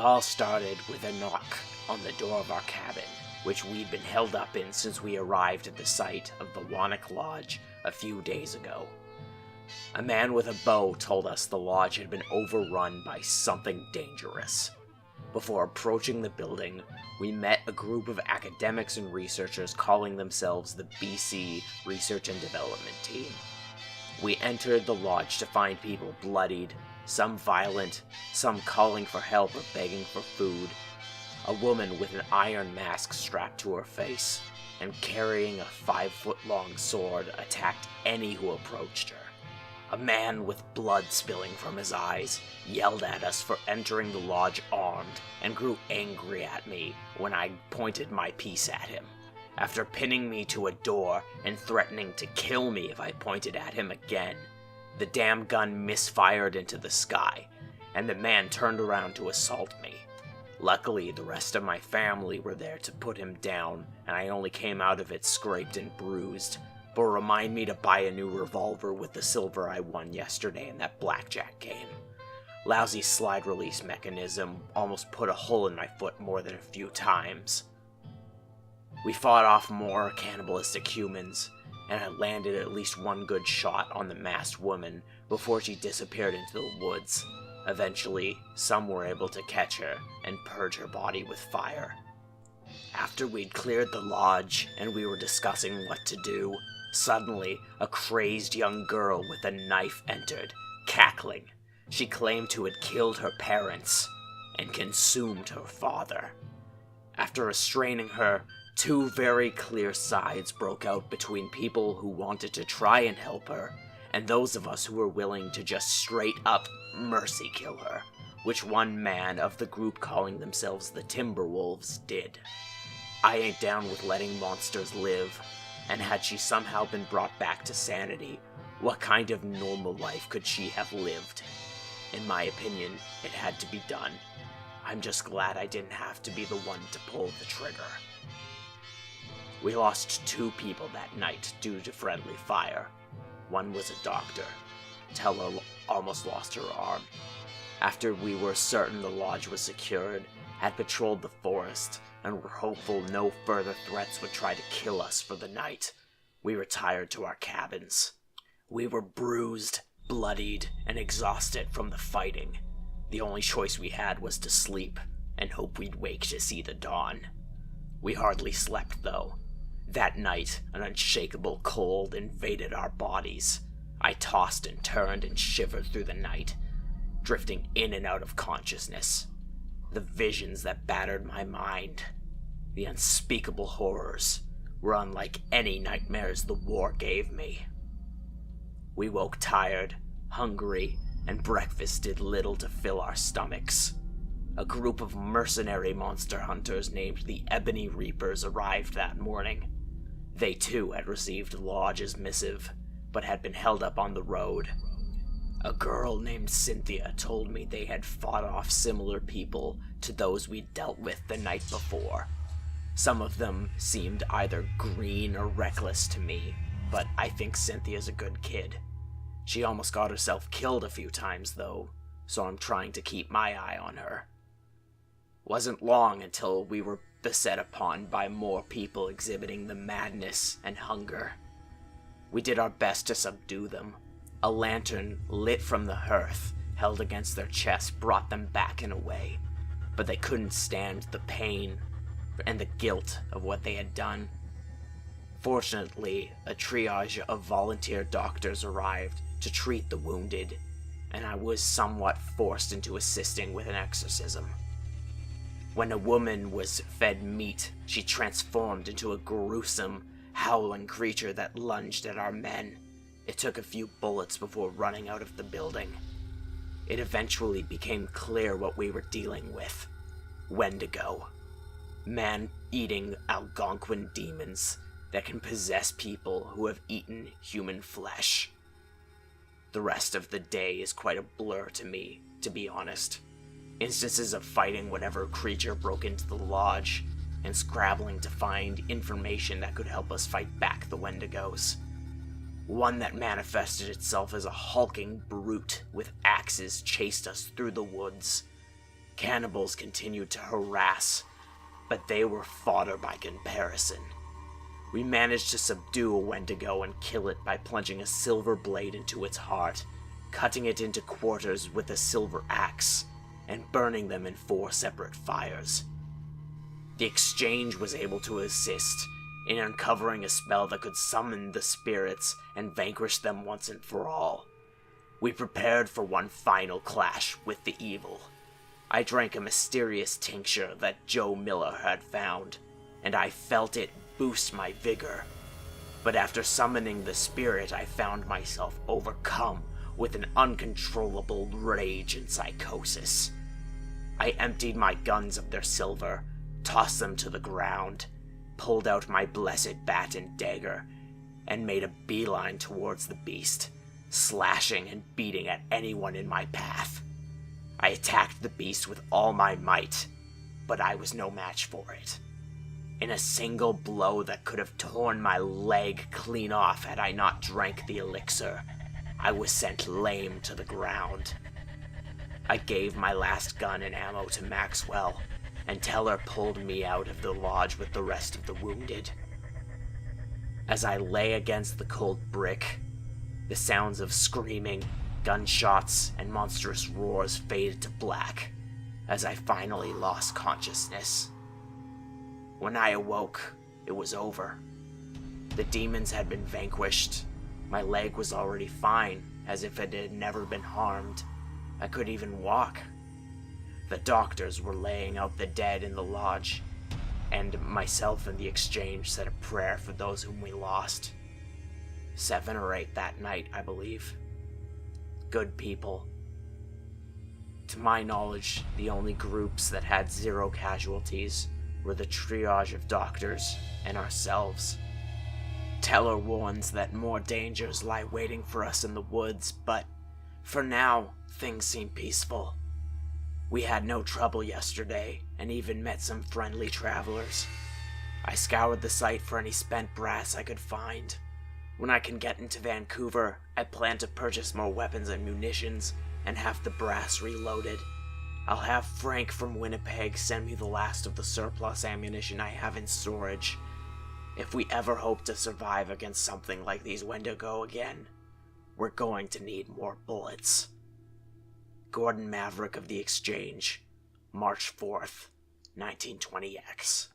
all started with a knock on the door of our cabin, which we'd been held up in since we arrived at the site of the Wannock Lodge a few days ago. A man with a bow told us the lodge had been overrun by something dangerous. Before approaching the building, we met a group of academics and researchers calling themselves the BC Research and Development Team. We entered the lodge to find people bloodied, some violent, some calling for help or begging for food, a woman with an iron mask strapped to her face, and carrying a 5-foot-long sword attacked any who approached her. A man with blood spilling from his eyes yelled at us for entering the lodge armed and grew angry at me when I pointed my piece at him, after pinning me to a door and threatening to kill me if I pointed at him again. The damn gun misfired into the sky, and the man turned around to assault me. Luckily, the rest of my family were there to put him down, and I only came out of it scraped and bruised. But remind me to buy a new revolver with the silver I won yesterday in that blackjack game. Lousy slide release mechanism almost put a hole in my foot more than a few times. We fought off more cannibalistic humans, and I landed at least one good shot on the masked woman before she disappeared into the woods. Eventually, some were able to catch her and purge her body with fire. After we'd cleared the lodge and we were discussing what to do, suddenly a crazed young girl with a knife entered, cackling. She claimed to have killed her parents and consumed her father. After restraining her, two very clear sides broke out between people who wanted to try and help her and those of us who were willing to just straight up mercy kill her, which one man of the group calling themselves the Timberwolves did. I ain't down with letting monsters live, and had she somehow been brought back to sanity, what kind of normal life could she have lived? In my opinion, it had to be done. I'm just glad I didn't have to be the one to pull the trigger. We lost 2 people that night due to friendly fire. One was a doctor. Tella almost lost her arm. After we were certain the lodge was secured, had patrolled the forest, and were hopeful no further threats would try to kill us for the night, we retired to our cabins. We were bruised, bloodied, and exhausted from the fighting. The only choice we had was to sleep, and hope we'd wake to see the dawn. We hardly slept, though. That night, an unshakable cold invaded our bodies. I tossed and turned and shivered through the night, drifting in and out of consciousness. The visions that battered my mind, the unspeakable horrors, were unlike any nightmares the war gave me. We woke tired, hungry, and breakfast did little to fill our stomachs. A group of mercenary monster hunters named the Ebony Reapers arrived that morning. They too had received the lodge's missive, but had been held up on the road. A girl named Cynthia told me they had fought off similar people to those we'd dealt with the night before. Some of them seemed either green or reckless to me, but I think Cynthia's a good kid. She almost got herself killed a few times though, so I'm trying to keep my eye on her. Wasn't long until we were beset upon by more people exhibiting the madness and hunger. We did our best to subdue them. A lantern lit from the hearth held against their chest brought them back in a way, but they couldn't stand the pain and the guilt of what they had done. Fortunately, a triage of volunteer doctors arrived to treat the wounded, and I was somewhat forced into assisting with an exorcism. When a woman was fed meat, she transformed into a gruesome, howling creature that lunged at our men. It took a few bullets before running out of the building. It eventually became clear what we were dealing with. Wendigo. Man-eating Algonquin demons that can possess people who have eaten human flesh. The rest of the day is quite a blur to me, to be honest. Instances of fighting whatever creature broke into the lodge, and scrabbling to find information that could help us fight back the Wendigos. One that manifested itself as a hulking brute with axes chased us through the woods. Cannibals continued to harass, but they were fodder by comparison. We managed to subdue a Wendigo and kill it by plunging a silver blade into its heart, cutting it into quarters with a silver axe, and burning them in 4 separate fires. The Exchange was able to assist in uncovering a spell that could summon the spirits and vanquish them once and for all. We prepared for one final clash with the evil. I drank a mysterious tincture that Joe Miller had found, and I felt it boost my vigor. But after summoning the spirit, I found myself overcome with an uncontrollable rage and psychosis. I emptied my guns of their silver, tossed them to the ground, pulled out my blessed bat and dagger, and made a beeline towards the beast, slashing and beating at anyone in my path. I attacked the beast with all my might, but I was no match for it. In a single blow that could have torn my leg clean off had I not drank the elixir, I was sent lame to the ground. I gave my last gun and ammo to Maxwell, and Teller pulled me out of the lodge with the rest of the wounded. As I lay against the cold brick, the sounds of screaming, gunshots, and monstrous roars faded to black as I finally lost consciousness. When I awoke, it was over. The demons had been vanquished. My leg was already fine, as if it had never been harmed. I could even walk. The doctors were laying out the dead in the lodge, and myself and the Exchange said a prayer for those whom we lost. 7 or 8 that night, I believe. Good people. To my knowledge, the only groups that had 0 casualties were the triage of doctors and ourselves. Teller warns that more dangers lie waiting for us in the woods, but for now, things seem peaceful. We had no trouble yesterday, and even met some friendly travelers. I scoured the site for any spent brass I could find. When I can get into Vancouver, I plan to purchase more weapons and munitions, and have the brass reloaded. I'll have Frank from Winnipeg send me the last of the surplus ammunition I have in storage. If we ever hope to survive against something like these Wendigo again, we're going to need more bullets. Gordon Maverick of the Exchange, March 4th, 1920X.